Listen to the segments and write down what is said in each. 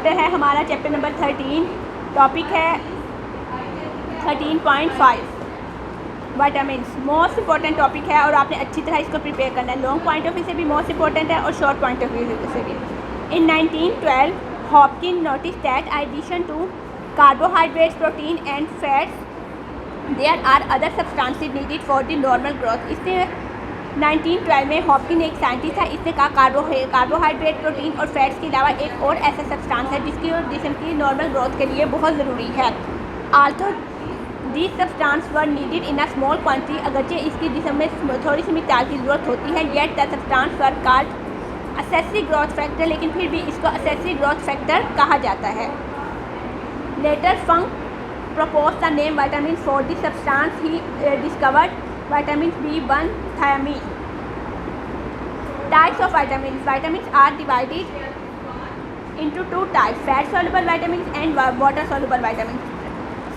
Chapter है हमारा chapter number 13, topic है 13.5 विटामिन्स। मोस्ट इंपॉर्टेंट टॉपिक है और आपने अच्छी तरह इसको प्रिपेयर करना है। लॉन्ग पॉइंट ऑफ व्यू से भी मोस्ट इंपॉर्टेंट है और शॉर्ट पॉइंट ऑफ व्यू से भी। In 1912 Hopkin notice that addition to carbohydrates, protein and fats there are other substances needed for the normal growth. इसने 1912 में हॉपकिन एक साइंटिस्ट था, इसने कहा कार्बोहाइड्रेट, प्रोटीन और फैट्स के अलावा एक और ऐसा सब्सटेंस है जिसकी और जिस्म की नॉर्मल ग्रोथ के लिए बहुत ज़रूरी है। Also this substance were needed in a small quantity, अगरचे इसकी जिस्म में थोड़ी सी मिकदार की ज़रूरत होती है। Yet the substance were called excessive growth factor, लेकिन फिर भी इसको एक्सेसिव ग्रोथ फैक्टर कहा जाता है। Later Funk proposed the name vitamins for the substance he discovered, vitamins B1 thiamine. Types of vitamins. Vitamins are divided into two types: fat soluble vitamins and water soluble vitamins.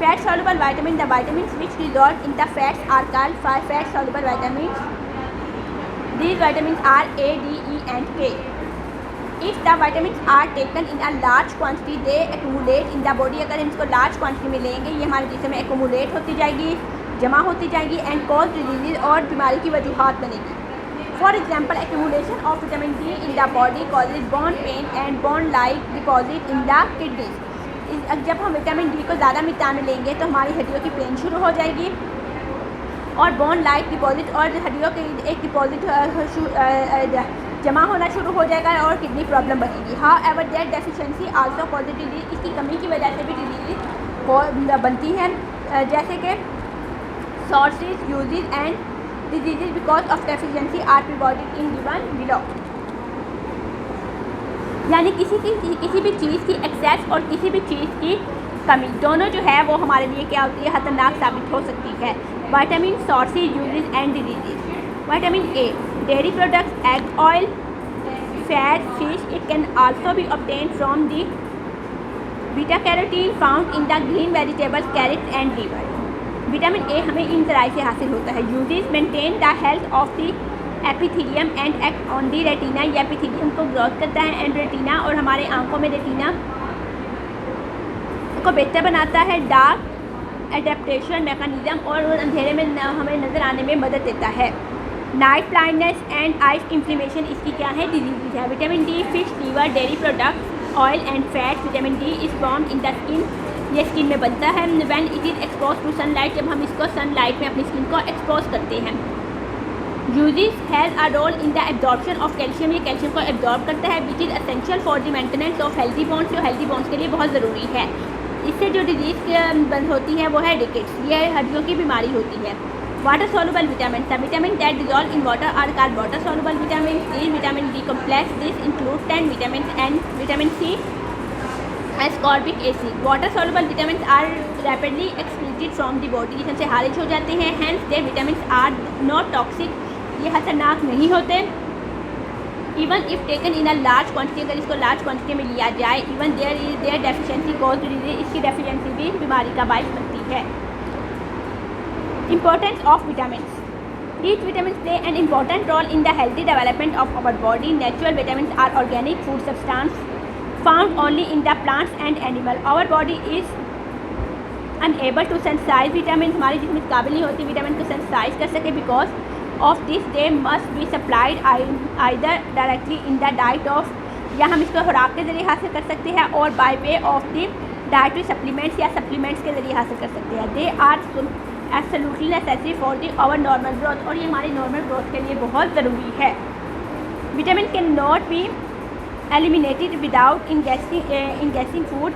Fat soluble vitamins, the vitamins which dissolve in the fats, are called fat soluble vitamins. These vitamins are A, D, E and K. If the vitamins are taken in a large quantity, they accumulate in the body. अगर इसको large quantity में लेंगे ये हमारे जिस्म में accumulate होती जाएगी, जमा होती जाएगी एंड कॉज डिजीज और बीमारी की वजूहात बनेगी। For example, accumulation of vitamin D in the body causes bone pen and bone like deposit in the kidneys. जब हम विटामिन डी को ज़्यादा मिकदार में लेंगे तो हमारी हड्डियों की पेन शुरू हो जाएगी और बोन लाइक डिपॉजिट और हड्डियों के एक डिपॉजिट जमा होना शुरू हो जाएगा और किडनी प्रॉब्लम बनेगी। How ever that deficiency also causes disease, इसकी कमी की वजह से भी डिजीज बनती हैं, जैसे कि sources, uses and diseases because of deficiency are provided in given below. यानी किसी भी चीज़ की एक्सेस और किसी भी चीज़ की कमी दोनों जो है वो हमारे लिए क्या होती है, खतरनाक साबित हो सकती है। Vitamin sources, uses and diseases. Vitamin A, dairy products, egg oil, fat, fish. It can also be obtained from the beta carotene found in the green vegetables, carrots and liver. Vitamin A हमें इन ज़राए से हासिल होता है। Uses maintain the health of the epithelium and act on the retina. ये epithelium को growth करता है एंड रेटिना और हमारे आंखों में रेटिना को बेहतर बनाता है। डार्क एडेप्टेशन मैकेनिज्म और अंधेरे में हमें नज़र आने में मदद देता है। Night blindness and eyes inflammation इसकी क्या है, डिजीज़ है। Vitamin D, fish, liver, dairy products, oil and fat. Vitamin D is formed in the skin, ये स्किन में बनता है। When it is expose to sunlight, जब हम इसको सनलाइट में अपनी स्किन को एक्सपोज करते हैं। Uses has a role in the absorption of calcium, ये कैल्शियम को एब्जॉर्ब करता है, which is essential for the maintenance of healthy bones, जो हेल्दी बोन्स के लिए बहुत ज़रूरी है। इससे जो डिजीज़ बंद होती है वो है रिकेट्स, ये हड्डियों की बीमारी होती है। Water soluble vitamins, the vitamin that dissolve in water are called water soluble vitamins. These vitamin B complex, this includes 10 vitamins and vitamin C ascorbic acid. Water soluble vitamins are rapidly excreted from the body, जिससे खारिज हो जाते हैं। Hence their vitamins are not toxic, ये खतरनाक नहीं होते। Even if taken in a large quantity, अगर इसको लार्ज क्वान्टिटी में लिया जाए, even their deficiency cause disease, इसकी डेफिशिएंसी भी बीमारी का बायस बनती है। Importance of vitamins. Each vitamins play an important role in the healthy development of our body. Natural vitamins are organic food substance found only in the plants and animal. Our body is unable to synthesize vitamins. हमारी जिसमें काबिल नहीं होती vitamin को synthesize कर सके, because of this they must be supplied either directly in the diet of, या हम इसको खुराक के ज़रिए हासिल कर सकते हैं और by way of the dietary supplements या supplements के ज़रिए हासिल कर सकते हैं। They are absolutely necessary for the our normal growth, और ये हमारी नॉर्मल ग्रोथ के लिए बहुत ज़रूरी है। Vitamin can not be eliminated without ingesting food,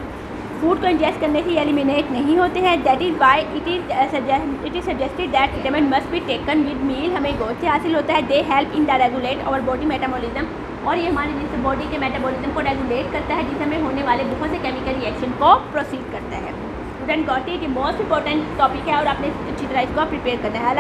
food को इंजेस्ट करने से एलिमिनेट नहीं होते हैं। That is why it is suggested that vitamin must be taken with meal, हमें गोश्त से हासिल होता है। They help in the regulate our body metabolism, और ये हमारे जिस बॉडी के मेटाबॉलिज्म को रेगुलेट करता है, जिसमें होने वाले बहुत से केमिकल रिएक्शन को प्रोसीड करता है। स्टूडेंट गॉट इट, ये मोस्ट इंपॉर्टेंट टॉपिक है और आपने अच्छी तरह इसको प्रिपेयर करना है।